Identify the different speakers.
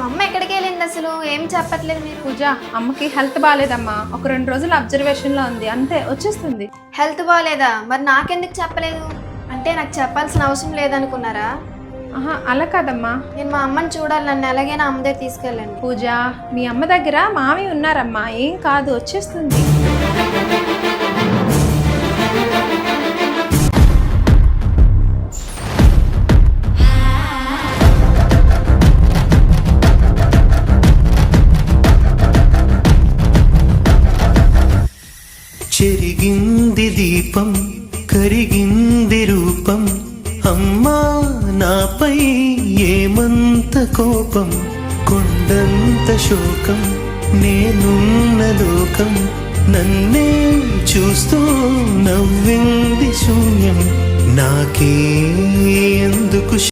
Speaker 1: మా అమ్మ ఎక్కడికి వెళ్ళింది అసలు? ఏం చెప్పట్లేదు మీరు.
Speaker 2: పూజ, అమ్మకి హెల్త్ బాగాలేదమ్మా, ఒక 2 రోజులు అబ్జర్వేషన్లో ఉంది, అంతే వచ్చేస్తుంది.
Speaker 1: హెల్త్ బాగాలేదా? మరి నాకెందుకు చెప్పలేదు? అంటే నాకు చెప్పాల్సిన అవసరం లేదనుకున్నారా?
Speaker 2: ఆహా, అలా కాదమ్మా.
Speaker 1: నేను మా అమ్మని చూడాలి, నన్ను ఎలాగైనా అమ్మ దగ్గర తీసుకెళ్ళండి.
Speaker 2: పూజ, మీ అమ్మ దగ్గర మామయ్య ఉన్నారమ్మా, ఏం కాదు, వచ్చేస్తుంది.
Speaker 3: చెరిగింది దీపం, కరిగింది రూపం, అమ్మా నాపై ఏమంత కోపం, కొండంత శోకం, నేనున్న లోకం, నన్నే చూస్తూ నవ్వింది శూన్యం, నాకే